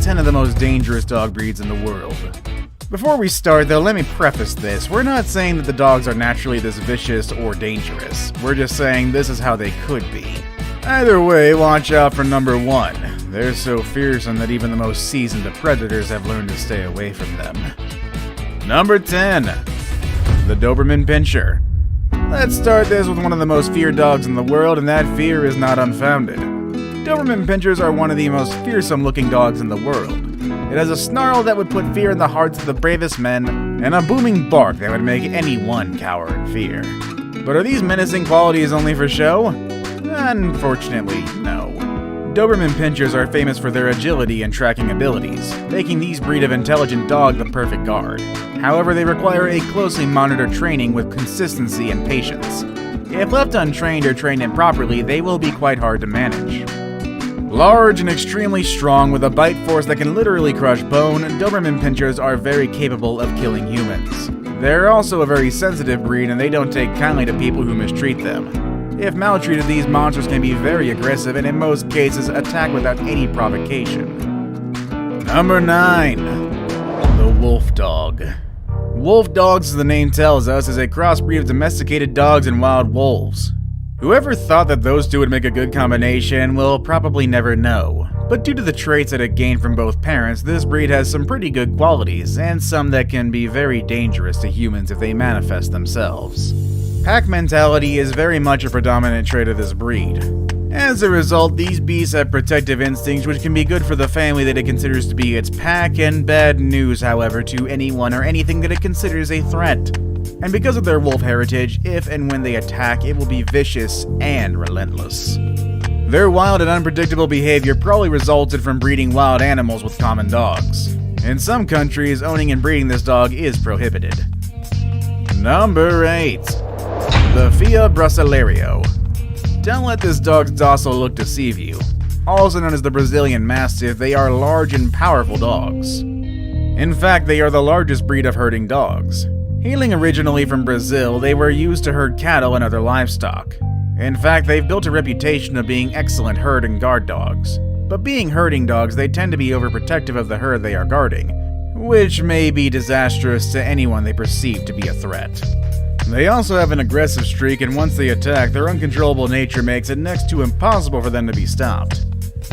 10 of the most dangerous dog breeds in the world. Before we start though, let me preface this. We're not saying that the dogs are naturally this vicious or dangerous. We're just saying this is how they could be. Either way, watch out for number 1. They're so fearsome that even the most seasoned of predators have learned to stay away from them. Number 10. The Doberman Pinscher. Let's start this with one of the most feared dogs in the world, and that fear is not unfounded. Doberman Pinschers are one of the most fearsome looking dogs in the world. It has a snarl that would put fear in the hearts of the bravest men, and a booming bark that would make anyone cower in fear. But are these menacing qualities only for show? Unfortunately, no. Doberman Pinschers are famous for their agility and tracking abilities, making these breed of intelligent dog the perfect guard. However, they require a closely monitored training with consistency and patience. If left untrained or trained improperly, they will be quite hard to manage. Large and extremely strong with a bite force that can literally crush bone, Doberman Pinschers are very capable of killing humans. They're also a very sensitive breed and they don't take kindly to people who mistreat them. If maltreated, these monsters can be very aggressive and in most cases attack without any provocation. Number 9. The Wolf Dog. Wolf dogs, as the name tells us, is a crossbreed of domesticated dogs and wild wolves. Whoever thought that those two would make a good combination will probably never know. But due to the traits that it gained from both parents, this breed has some pretty good qualities, and some that can be very dangerous to humans if they manifest themselves. Pack mentality is very much a predominant trait of this breed. As a result, these beasts have protective instincts which can be good for the family that it considers to be its pack, and bad news, however, to anyone or anything that it considers a threat. And because of their wolf heritage, if and when they attack, it will be vicious and relentless. Their wild and unpredictable behavior probably resulted from breeding wild animals with common dogs. In some countries, owning and breeding this dog is prohibited. Number 8. The Fia Brasileiro. Don't let this dog's docile look deceive you. Also known as the Brazilian Mastiff, they are large and powerful dogs. In fact, they are the largest breed of herding dogs. Hailing originally from Brazil, they were used to herd cattle and other livestock. In fact, they've built a reputation of being excellent herd and guard dogs. But being herding dogs, they tend to be overprotective of the herd they are guarding, which may be disastrous to anyone they perceive to be a threat. They also have an aggressive streak, and once they attack, their uncontrollable nature makes it next to impossible for them to be stopped.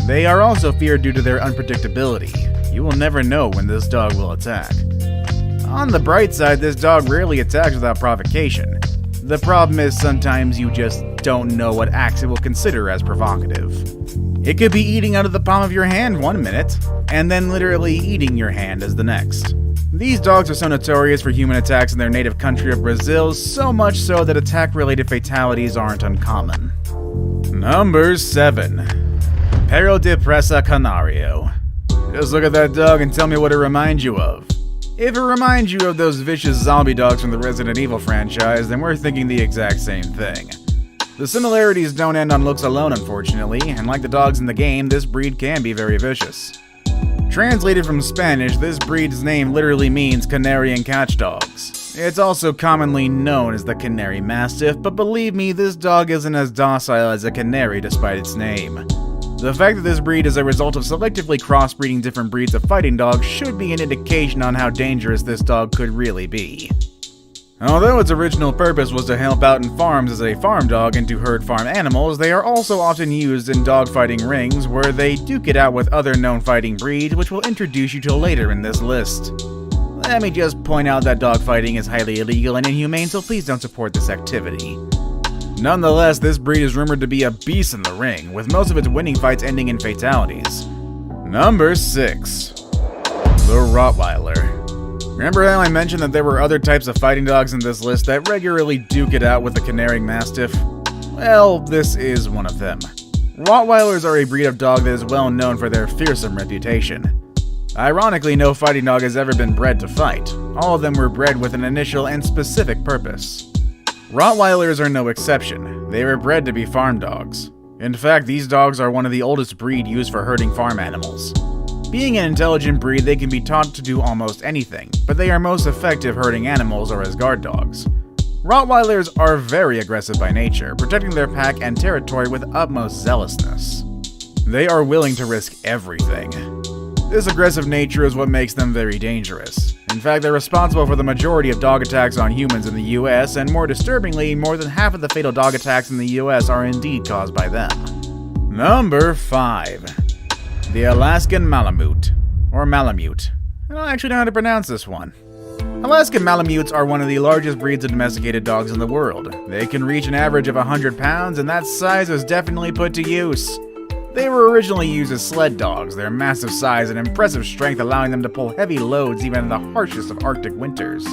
They are also feared due to their unpredictability. You will never know when this dog will attack. On the bright side, this dog rarely attacks without provocation. The problem is sometimes you just don't know what acts it will consider as provocative. It could be eating out of the palm of your hand one minute, and then literally eating your hand as the next. These dogs are so notorious for human attacks in their native country of Brazil, so much so that attack-related fatalities aren't uncommon. Number 7. Perro de Presa Canario. Just look at that dog and tell me what it reminds you of. If it reminds you of those vicious zombie dogs from the Resident Evil franchise, then we're thinking the exact same thing. The similarities don't end on looks alone, unfortunately, and like the dogs in the game, this breed can be very vicious. Translated from Spanish, this breed's name literally means Canarian catch dogs. It's also commonly known as the Canary Mastiff, but believe me, this dog isn't as docile as a canary despite its name. The fact that this breed is a result of selectively crossbreeding different breeds of fighting dogs should be an indication on how dangerous this dog could really be. Although its original purpose was to help out in farms as a farm dog and to herd farm animals, they are also often used in dogfighting rings where they duke it out with other known fighting breeds, which we'll introduce you to later in this list. Let me just point out that dogfighting is highly illegal and inhumane, so please don't support this activity. Nonetheless, this breed is rumored to be a beast in the ring, with most of its winning fights ending in fatalities. Number 6. The Rottweiler. Remember how I mentioned that there were other types of fighting dogs in this list that regularly duke it out with the Canary Mastiff? Well, this is one of them. Rottweilers are a breed of dog that is well known for their fearsome reputation. Ironically, no fighting dog has ever been bred to fight. All of them were bred with an initial and specific purpose. Rottweilers are no exception. They were bred to be farm dogs. In fact, these dogs are one of the oldest breed used for herding farm animals. Being an intelligent breed, they can be taught to do almost anything, but they are most effective herding animals or as guard dogs. Rottweilers are very aggressive by nature, protecting their pack and territory with utmost zealousness. They are willing to risk everything. This aggressive nature is what makes them very dangerous. In fact, they're responsible for the majority of dog attacks on humans in the US, and more disturbingly, more than half of the fatal dog attacks in the US are indeed caused by them. Number 5. The Alaskan Malamute, or Malamute. I don't actually know how to pronounce this one. Alaskan Malamutes are one of the largest breeds of domesticated dogs in the world. They can reach an average of 100 pounds, and that size was definitely put to use. They were originally used as sled dogs, their massive size and impressive strength allowing them to pull heavy loads even in the harshest of Arctic winters.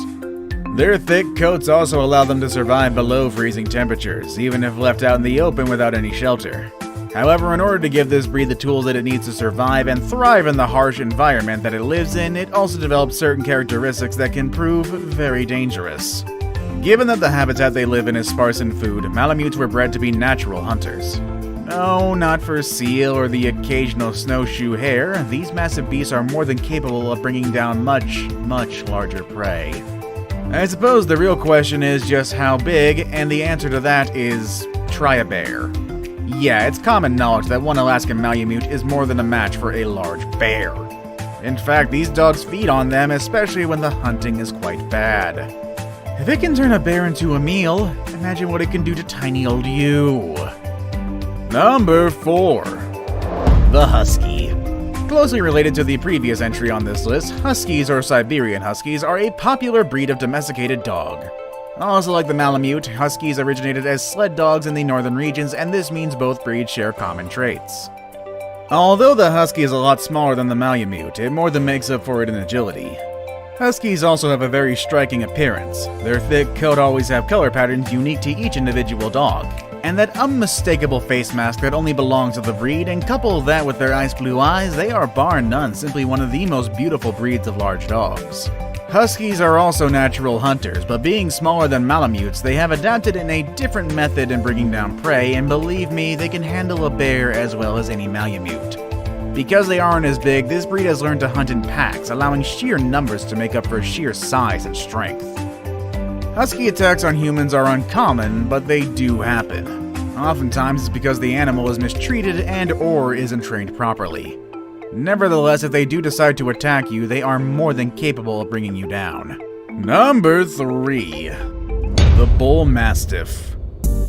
Their thick coats also allow them to survive below freezing temperatures, even if left out in the open without any shelter. However, in order to give this breed the tools that it needs to survive and thrive in the harsh environment that it lives in, it also develops certain characteristics that can prove very dangerous. Given that the habitat they live in is sparse in food, Malamutes were bred to be natural hunters. No, not for seal or the occasional snowshoe hare. These massive beasts are more than capable of bringing down much, much larger prey. I suppose the real question is just how big, and the answer to that is try a bear. Yeah, it's common knowledge that one Alaskan Malamute is more than a match for a large bear. In fact, these dogs feed on them, especially when the hunting is quite bad. If it can turn a bear into a meal, imagine what it can do to tiny old you. Number 4. The Husky. Closely related to the previous entry on this list, Huskies or Siberian Huskies are a popular breed of domesticated dog. Also like the Malamute, Huskies originated as sled dogs in the northern regions, and this means both breeds share common traits. Although the Husky is a lot smaller than the Malamute, it more than makes up for it in agility. Huskies also have a very striking appearance. Their thick coat always have color patterns unique to each individual dog, and that unmistakable face mask that only belongs to the breed, and couple that with their ice blue eyes, they are bar none simply one of the most beautiful breeds of large dogs. Huskies are also natural hunters, but being smaller than Malamutes, they have adapted in a different method in bringing down prey, and believe me, they can handle a bear as well as any Malamute. Because they aren't as big, this breed has learned to hunt in packs, allowing sheer numbers to make up for sheer size and strength. Husky attacks on humans are uncommon, but they do happen. Oftentimes it's because the animal is mistreated and/or isn't trained properly. Nevertheless, if they do decide to attack you, they are more than capable of bringing you down. Number 3. The Bull Mastiff.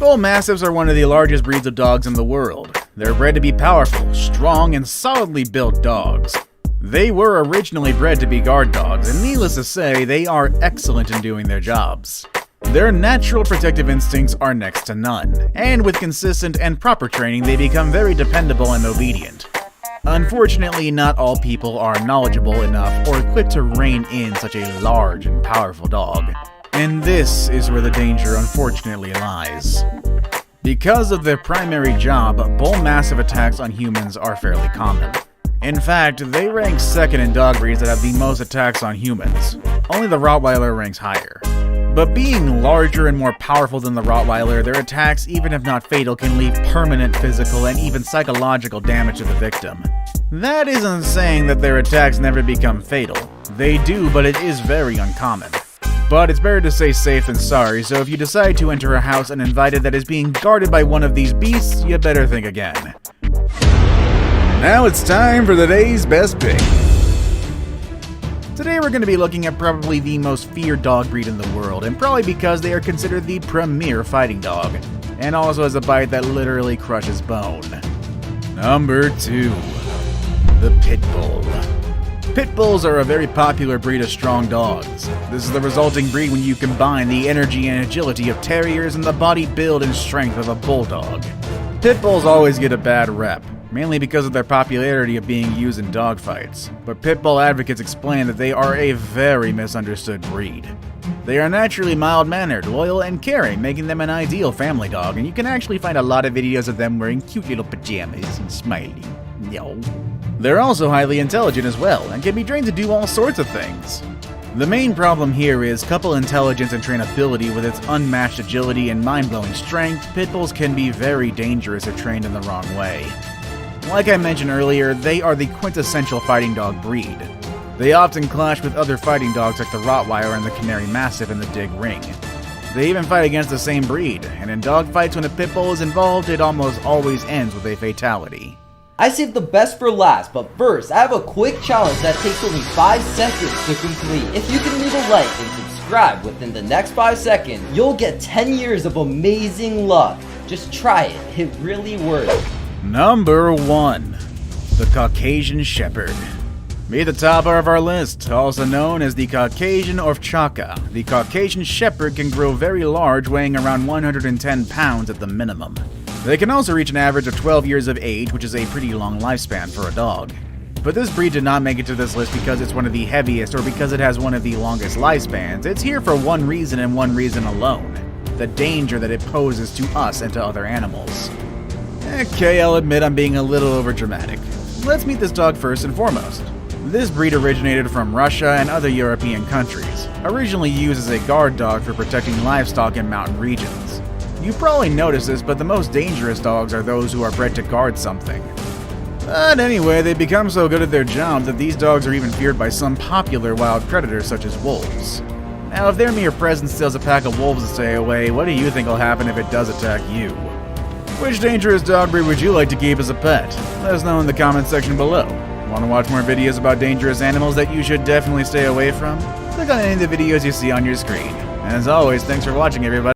Bull Mastiffs are one of the largest breeds of dogs in the world. They're bred to be powerful, strong, and solidly built dogs. They were originally bred to be guard dogs, and needless to say, they are excellent in doing their jobs. Their natural protective instincts are next to none, and with consistent and proper training, they become very dependable and obedient. Unfortunately, not all people are knowledgeable enough or equipped to rein in such a large and powerful dog. And this is where the danger unfortunately lies. Because of their primary job, Bull Mastiff attacks on humans are fairly common. In fact, they rank second in dog breeds that have the most attacks on humans. Only the Rottweiler ranks higher. But being larger and more powerful than the Rottweiler, their attacks, even if not fatal, can leave permanent physical and even psychological damage to the victim. That isn't saying that their attacks never become fatal. They do, but it is very uncommon. But it's better to say safe than sorry, so if you decide to enter a house uninvited that is being guarded by one of these beasts, you better think again. Now it's time for the day's best pick. Today we're going to be looking at probably the most feared dog breed in the world, and probably because they are considered the premier fighting dog, and also has a bite that literally crushes bone. Number 2. The Pit Bull. Pit Bulls are a very popular breed of strong dogs. This is the resulting breed when you combine the energy and agility of terriers and the body build and strength of a bulldog. Pit Bulls always get a bad rep, mainly because of their popularity of being used in dogfights, but Pit Bull advocates explain that they are a very misunderstood breed. They are naturally mild-mannered, loyal, and caring, making them an ideal family dog, and you can actually find a lot of videos of them wearing cute little pajamas and smiling. Yo. They're also highly intelligent as well, and can be trained to do all sorts of things. The main problem here is, couple intelligence and trainability with its unmatched agility and mind-blowing strength, Pit Bulls can be very dangerous if trained in the wrong way. Like I mentioned earlier, they are the quintessential fighting dog breed. They often clash with other fighting dogs like the Rottweiler and the Canary Mastiff in the dig ring. They even fight against the same breed, and in dogfights when a Pit Bull is involved, it almost always ends with a fatality. I saved the best for last, but first, I have a quick challenge that takes only 5 seconds to complete. If you can leave a like and subscribe within the next 5 seconds, you'll get 10 years of amazing luck. Just try it, it really works. Number 1. The Caucasian Shepherd. Be the topper of our list, also known as the Caucasian Ovchaka. The Caucasian Shepherd can grow very large, weighing around 110 pounds at the minimum. They can also reach an average of 12 years of age, which is a pretty long lifespan for a dog. But this breed did not make it to this list because it's one of the heaviest or because it has one of the longest lifespans. It's here for one reason and one reason alone: the danger that it poses to us and to other animals. Okay, I'll admit I'm being a little overdramatic. Let's meet this dog first and foremost. This breed originated from Russia and other European countries, originally used as a guard dog for protecting livestock in mountain regions. You probably noticed this, but the most dangerous dogs are those who are bred to guard something. But anyway, they become so good at their job that these dogs are even feared by some popular wild predators such as wolves. Now, if their mere presence tells a pack of wolves to stay away, what do you think will happen if it does attack you? Which dangerous dog breed would you like to keep as a pet? Let us know in the comment section below. Want to watch more videos about dangerous animals that you should definitely stay away from? Click on any of the videos you see on your screen. And as always, thanks for watching, everybody.